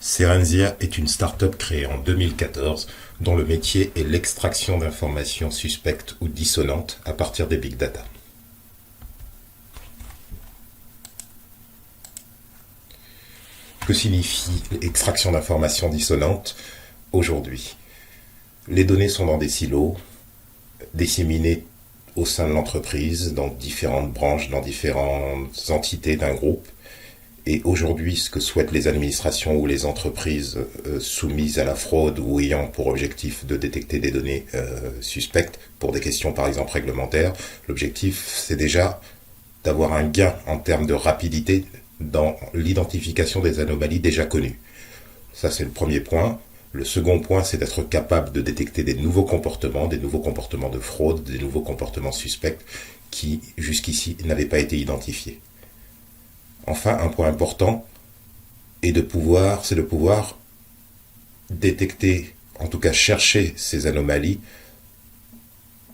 Cerenzia est une start-up créée en 2014 dont le métier est l'extraction d'informations suspectes ou dissonantes à partir des big data. Que signifie l'extraction d'informations dissonantes aujourd'hui? Les données sont dans des silos, disséminées au sein de l'entreprise, dans différentes branches, dans différentes entités d'un groupe. Et aujourd'hui, ce que souhaitent les administrations ou les entreprises soumises à la fraude ou ayant pour objectif de détecter des données suspectes, pour des questions par exemple réglementaires, l'objectif c'est déjà d'avoir un gain en termes de rapidité dans l'identification des anomalies déjà connues. Ça c'est le premier point. Le second point, c'est d'être capable de détecter des nouveaux comportements de fraude, des nouveaux comportements suspects qui jusqu'ici n'avaient pas été identifiés. Enfin, un point important c'est de pouvoir détecter, en tout cas chercher ces anomalies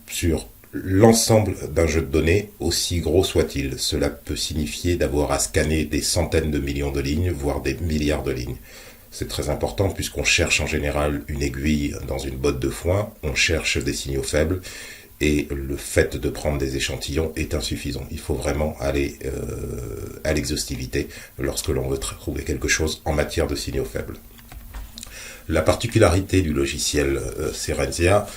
sur l'ensemble d'un jeu de données, aussi gros soit-il. Cela peut signifier d'avoir à scanner des centaines de millions de lignes, voire des milliards de lignes. C'est très important puisqu'on cherche en général une aiguille dans une botte de foin, on cherche des signaux faibles, et le fait de prendre des échantillons est insuffisant. Il faut vraiment aller à l'exhaustivité lorsque l'on veut trouver quelque chose en matière de signaux faibles. La particularité du logiciel Cerenzia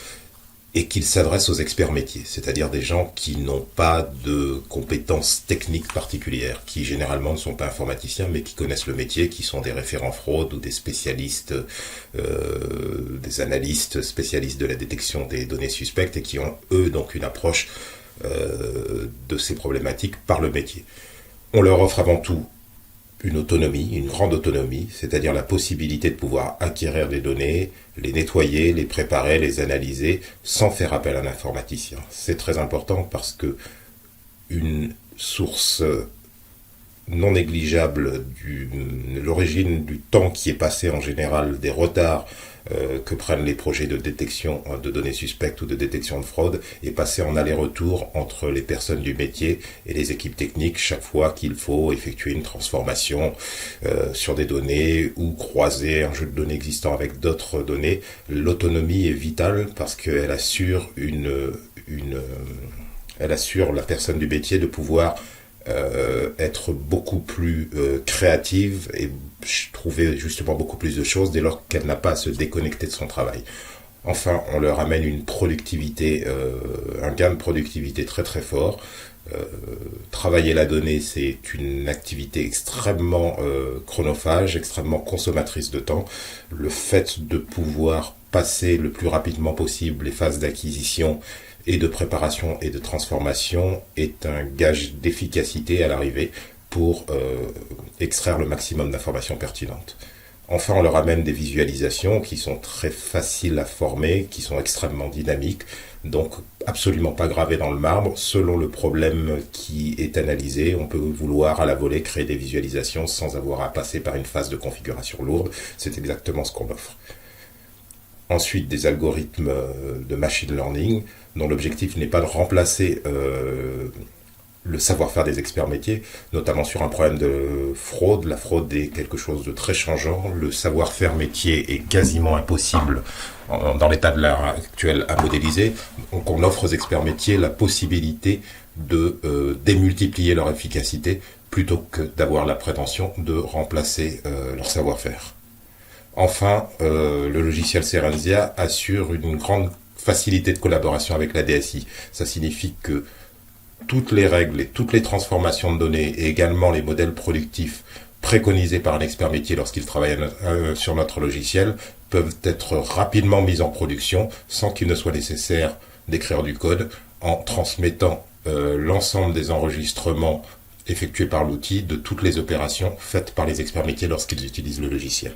est qu'il s'adresse aux experts métiers, c'est-à-dire des gens qui n'ont pas de compétences techniques particulières, qui généralement ne sont pas informaticiens, mais qui connaissent le métier, qui sont des référents fraude ou des spécialistes, des analystes spécialistes de la détection des données suspectes et qui ont, eux, donc une approche de ces problématiques par le métier. On leur offre avant tout une autonomie, une grande autonomie, c'est-à-dire la possibilité de pouvoir acquérir des données, les nettoyer, les préparer, les analyser, sans faire appel à un informaticien. C'est très important parce que une source non négligeable de l'origine du temps qui est passé en général, des retards que prennent les projets de détection de données suspectes ou de détection de fraude, est passé en aller-retour entre les personnes du métier et les équipes techniques chaque fois qu'il faut effectuer une transformation sur des données ou croiser un jeu de données existant avec d'autres données. L'autonomie est vitale parce qu'elle assure elle assure la personne du métier de pouvoir être beaucoup plus créative et trouver justement beaucoup plus de choses dès lors qu'elle n'a pas à se déconnecter de son travail. Enfin, on leur amène une productivité, un gain de productivité très très fort. Travailler la donnée, c'est une activité extrêmement chronophage, extrêmement consommatrice de temps. Le fait de pouvoir passer le plus rapidement possible les phases d'acquisition et de préparation et de transformation est un gage d'efficacité à l'arrivée pour extraire le maximum d'informations pertinentes. Enfin, on leur amène des visualisations qui sont très faciles à former, qui sont extrêmement dynamiques, donc absolument pas gravées dans le marbre. Selon le problème qui est analysé, on peut vouloir à la volée créer des visualisations sans avoir à passer par une phase de configuration lourde. C'est exactement ce qu'on offre. Ensuite, des algorithmes de machine learning dont l'objectif n'est pas de remplacer le savoir-faire des experts métiers, notamment sur un problème de fraude. La fraude est quelque chose de très changeant. Le savoir-faire métier est quasiment impossible dans l'état de l'art actuel à modéliser. Donc on offre aux experts métiers la possibilité de démultiplier leur efficacité plutôt que d'avoir la prétention de remplacer leur savoir-faire. Enfin, le logiciel Cerenzia assure une grande facilité de collaboration avec la DSI. Ça signifie que toutes les règles et toutes les transformations de données et également les modèles productifs préconisés par un expert métier lorsqu'il travaille sur notre logiciel peuvent être rapidement mis en production sans qu'il ne soit nécessaire d'écrire du code en transmettant l'ensemble des enregistrements effectués par l'outil de toutes les opérations faites par les experts métiers lorsqu'ils utilisent le logiciel.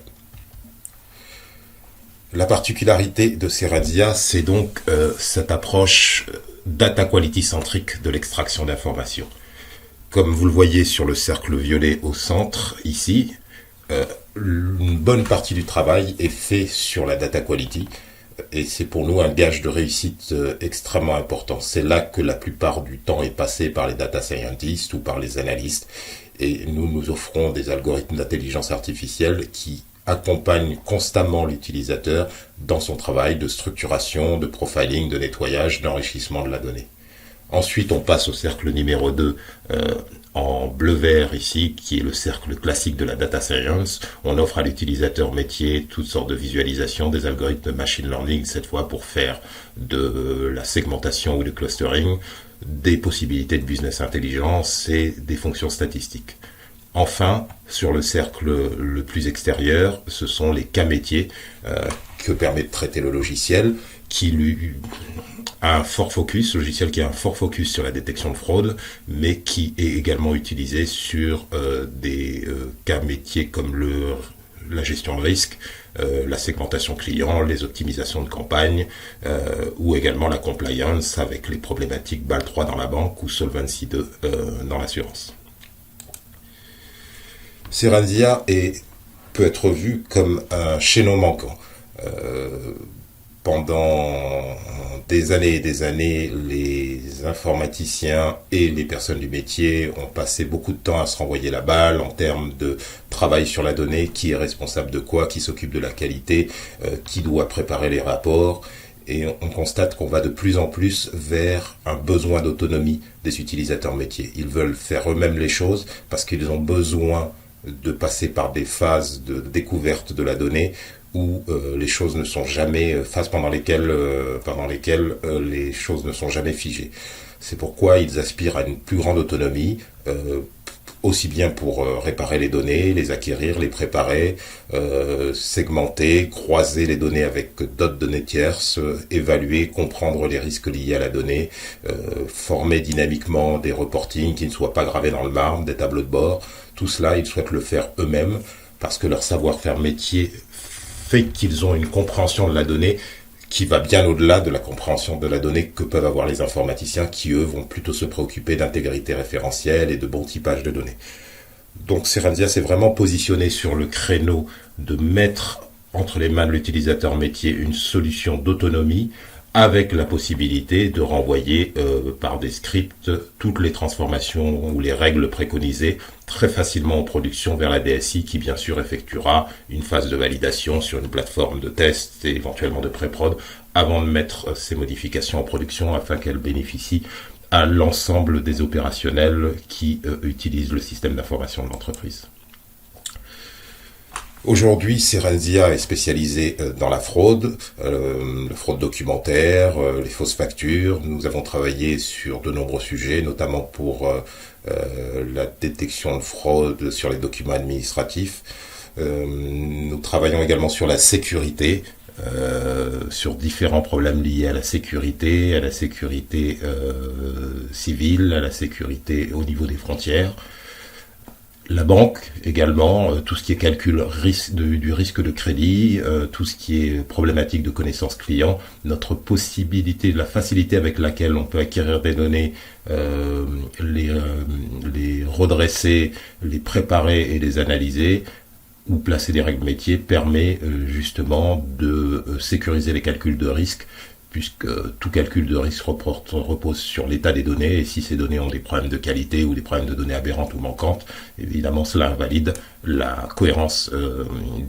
La particularité de Cerenzia, c'est donc cette approche data quality centrique de l'extraction d'informations. Comme vous le voyez sur le cercle violet au centre, ici, une bonne partie du travail est fait sur la data quality et c'est pour nous un gage de réussite extrêmement important. C'est là que la plupart du temps est passé par les data scientists ou par les analystes et nous offrons des algorithmes d'intelligence artificielle qui accompagne constamment l'utilisateur dans son travail de structuration, de profiling, de nettoyage, d'enrichissement de la donnée. Ensuite, on passe au cercle numéro 2 en bleu-vert ici, qui est le cercle classique de la data science. On offre à l'utilisateur métier toutes sortes de visualisations, des algorithmes de machine learning, cette fois pour faire de la segmentation ou du clustering, des possibilités de business intelligence et des fonctions statistiques. Enfin, sur le cercle le plus extérieur, ce sont les cas métiers que permet de traiter le logiciel, qui lui a un fort focus, logiciel qui a un fort focus sur la détection de fraude, mais qui est également utilisé sur des cas métiers comme la gestion de risque, la segmentation client, les optimisations de campagne, ou également la compliance avec les problématiques BAL 3 dans la banque ou Solvency 2 dans l'assurance. Serensia peut être vu comme un chaînon manquant. Pendant des années et des années, les informaticiens et les personnes du métier ont passé beaucoup de temps à se renvoyer la balle en termes de travail sur la donnée, qui est responsable de quoi, qui s'occupe de la qualité, qui doit préparer les rapports. Et on constate qu'on va de plus en plus vers un besoin d'autonomie des utilisateurs métiers. Ils veulent faire eux-mêmes les choses parce qu'ils ont besoin de passer par des phases de découverte de la donnée où les choses ne sont jamais, phases pendant lesquelles les choses ne sont jamais figées. C'est pourquoi ils aspirent à une plus grande autonomie, aussi bien pour réparer les données, les acquérir, les préparer, segmenter, croiser les données avec d'autres données tierces, évaluer, comprendre les risques liés à la donnée, former dynamiquement des reportings qui ne soient pas gravés dans le marbre, des tableaux de bord. Tout cela, ils souhaitent le faire eux-mêmes parce que leur savoir-faire métier fait qu'ils ont une compréhension de la donnée qui va bien au-delà de la compréhension de la donnée que peuvent avoir les informaticiens qui, eux, vont plutôt se préoccuper d'intégrité référentielle et de bon typage de données. Donc Serensia s'est vraiment positionné sur le créneau de mettre entre les mains de l'utilisateur métier une solution d'autonomie avec la possibilité de renvoyer par des scripts toutes les transformations ou les règles préconisées très facilement en production vers la DSI qui bien sûr effectuera une phase de validation sur une plateforme de test et éventuellement de pré-prod avant de mettre ces modifications en production afin qu'elles bénéficient à l'ensemble des opérationnels qui utilisent le système d'information de l'entreprise. Aujourd'hui, Serensia est spécialisé dans la fraude documentaire, les fausses factures. Nous avons travaillé sur de nombreux sujets, notamment pour la détection de fraude sur les documents administratifs. Nous travaillons également sur la sécurité, sur différents problèmes liés à la sécurité civile, à la sécurité au niveau des frontières. La banque également, tout ce qui est calcul du risque de crédit, tout ce qui est problématique de connaissance client, notre possibilité, la facilité avec laquelle on peut acquérir des données, les redresser, les préparer et les analyser, ou placer des règles métiers permet justement de sécuriser les calculs de risque, puisque tout calcul de risque repose sur l'état des données, et si ces données ont des problèmes de qualité ou des problèmes de données aberrantes ou manquantes, évidemment cela invalide la cohérence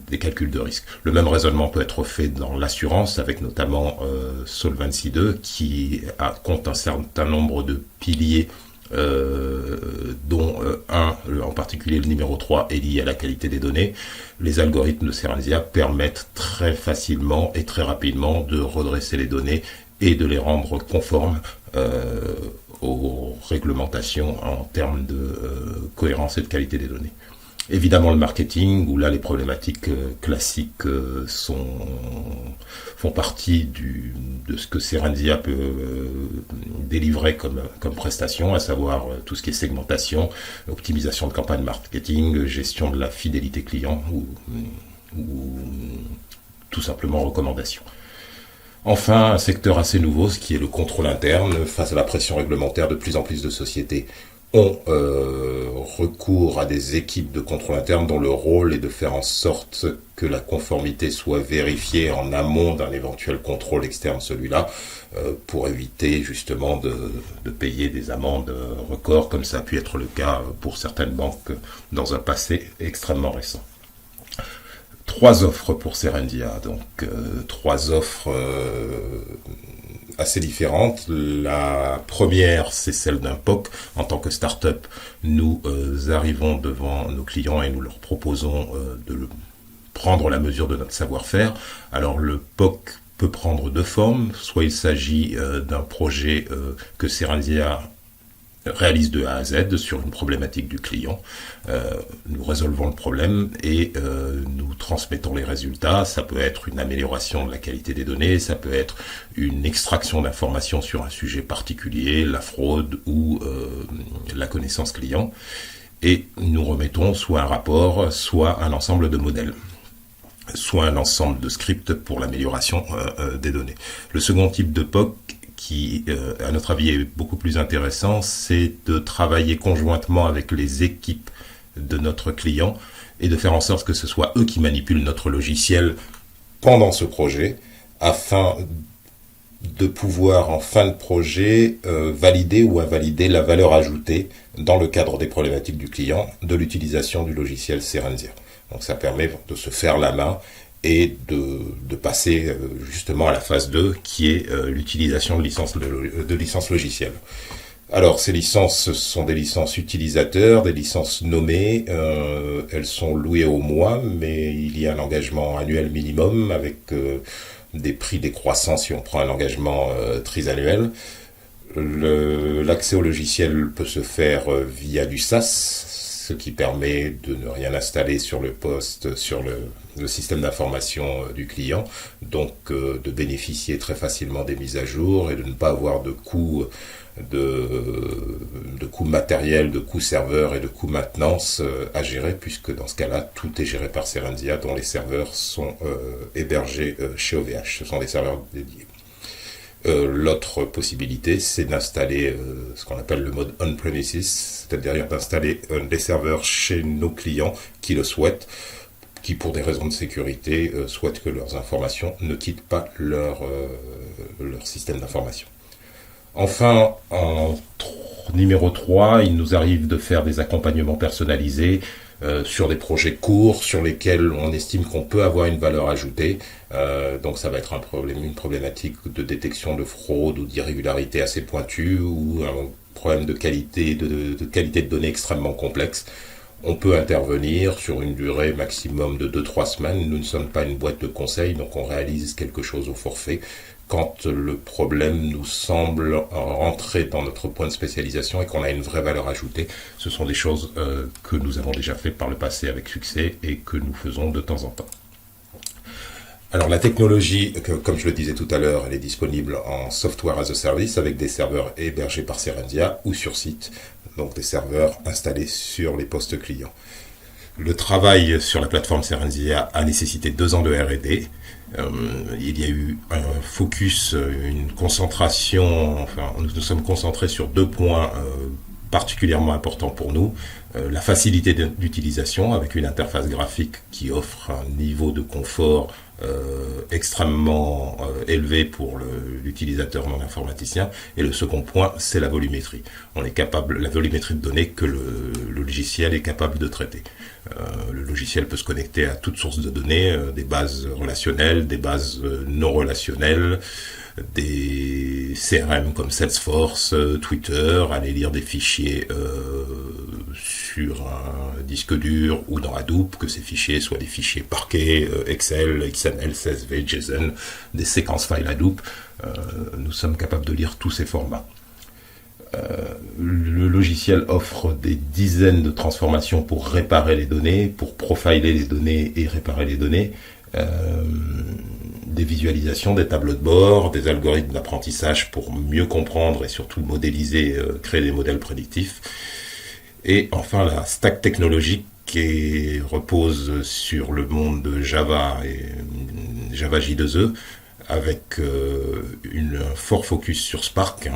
des calculs de risque. Le même raisonnement peut être fait dans l'assurance, avec notamment Solvency 2, qui compte un certain nombre de piliers, dont un en particulier le numéro 3 est lié à la qualité des données. Les algorithmes de Serensia permettent très facilement et très rapidement de redresser les données et de les rendre conformes aux réglementations en termes de cohérence et de qualité des données. Évidemment le marketing, où là les problématiques classiques font partie de ce que Serensia peut délivrer comme prestation, à savoir tout ce qui est segmentation, optimisation de campagne marketing, gestion de la fidélité client ou tout simplement recommandation. Enfin, un secteur assez nouveau, ce qui est le contrôle interne, face à la pression réglementaire de plus en plus de sociétés ont recours à des équipes de contrôle interne dont le rôle est de faire en sorte que la conformité soit vérifiée en amont d'un éventuel contrôle externe, celui-là, pour éviter justement de payer des amendes records, comme ça a pu être le cas pour certaines banques dans un passé extrêmement récent. 3 offres pour Serendia, donc 3 offres assez différentes. La première, c'est celle d'un POC. En tant que start-up, nous arrivons devant nos clients et nous leur proposons de prendre la mesure de notre savoir-faire. Alors le POC peut prendre 2 formes. Soit il s'agit d'un projet que Serendia réalise de A à Z sur une problématique du client. Nous résolvons le problème et nous transmettons les résultats. Ça peut être une amélioration de la qualité des données, ça peut être une extraction d'informations sur un sujet particulier, la fraude ou la connaissance client. Et nous remettons soit un rapport, soit un ensemble de modèles, soit un ensemble de scripts pour l'amélioration des données. Le second type de POC, qui, à notre avis, est beaucoup plus intéressant, c'est de travailler conjointement avec les équipes de notre client et de faire en sorte que ce soit eux qui manipulent notre logiciel pendant ce projet, afin de pouvoir, en fin de projet, valider ou invalider la valeur ajoutée dans le cadre des problématiques du client de l'utilisation du logiciel Serendia. Donc ça permet de se faire la main et de passer justement à la phase 2, qui est l'utilisation de licences logicielles. Alors ces licences sont des licences utilisateurs, des licences nommées, elles sont louées au mois, mais il y a un engagement annuel minimum avec des prix décroissants si on prend un engagement trisannuel. L'accès au logiciel peut se faire via du SaaS, ce qui permet de ne rien installer sur le poste, sur le système d'information du client, donc de bénéficier très facilement des mises à jour et de ne pas avoir de coûts matériels, de coûts serveurs et de coûts maintenance à gérer, puisque dans ce cas-là, tout est géré par Serendia, dont les serveurs sont hébergés chez OVH. Ce sont des serveurs dédiés. L'autre possibilité, c'est d'installer ce qu'on appelle le mode on-premises, c'est-à-dire d'installer des serveurs chez nos clients qui le souhaitent, qui pour des raisons de sécurité souhaitent que leurs informations ne quittent pas leur système d'information. Enfin, en numéro 3, il nous arrive de faire des accompagnements personnalisés sur des projets courts sur lesquels on estime qu'on peut avoir une valeur ajoutée. Donc ça va être une problématique de détection de fraude ou d'irrégularité assez pointue, ou un problème de qualité de données extrêmement complexe. On peut intervenir sur une durée maximum de 2-3 semaines. Nous ne sommes pas une boîte de conseil, donc on réalise quelque chose au forfait quand le problème nous semble rentrer dans notre point de spécialisation et qu'on a une vraie valeur ajoutée. Ce sont des choses que nous avons déjà fait par le passé avec succès et que nous faisons de temps en temps. Alors la technologie, comme je le disais tout à l'heure, elle est disponible en software as a service avec des serveurs hébergés par Serendia ou sur site, donc des serveurs installés sur les postes clients. Le travail sur la plateforme Serendia a nécessité 2 ans de R&D. Il y a eu un focus, une concentration, enfin nous sommes concentrés sur 2 points particulièrement importants pour nous. La facilité d'utilisation avec une interface graphique qui offre un niveau de confort extrêmement élevé pour l'utilisateur non informaticien. Et le second point, c'est la volumétrie. La volumétrie de données que le logiciel est capable de traiter. Le logiciel peut se connecter à toutes sources de données, des bases relationnelles, des bases non relationnelles, des CRM comme Salesforce, Twitter, aller lire des fichiers sur un disque dur ou dans Hadoop, que ces fichiers soient des fichiers Parquet, Excel, XML, CSV, JSON, des séquences files Hadoop. Nous sommes capables de lire tous ces formats. Le logiciel offre des dizaines de transformations pour réparer les données, pour profiler les données et réparer les données, des visualisations, des tableaux de bord, des algorithmes d'apprentissage pour mieux comprendre et surtout modéliser, créer des modèles prédictifs. Et enfin la stack technologique qui repose sur le monde de Java et Java J2E, avec un fort focus sur Spark.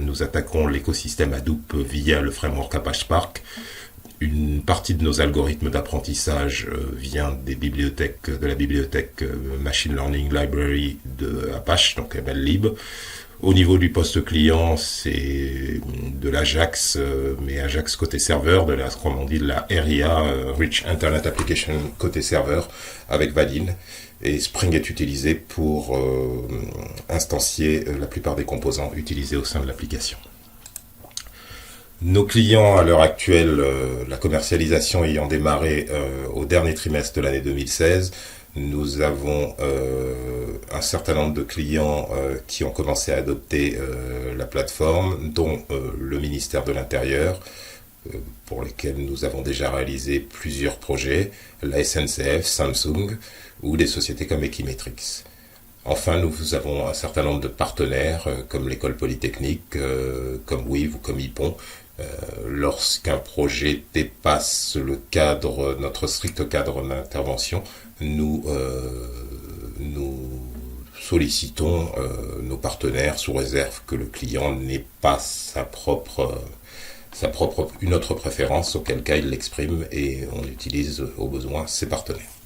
Nous attaquons l'écosystème Hadoop via le framework Apache Spark. Une partie de nos algorithmes d'apprentissage vient de la bibliothèque Machine Learning Library de Apache, donc MLlib. Au niveau du poste client, c'est de l'Ajax, mais Ajax côté serveur, comme on dit, de la RIA, Rich Internet Application côté serveur, avec Vadin. Et Spring est utilisé pour instancier la plupart des composants utilisés au sein de l'application. Nos clients, à l'heure actuelle, la commercialisation ayant démarré au dernier trimestre de l'année 2016, nous avons un certain nombre de clients qui ont commencé à adopter la plateforme, dont le ministère de l'Intérieur, pour lesquels nous avons déjà réalisé plusieurs projets, la SNCF, Samsung ou des sociétés comme Equimetrix. Enfin, nous avons un certain nombre de partenaires comme l'École Polytechnique, comme WIV ou comme IPON. Lorsqu'un projet dépasse notre strict cadre d'intervention, nous sollicitons nos partenaires sous réserve que le client n'ait pas une autre préférence, auquel cas il l'exprime et on utilise au besoin ses partenaires.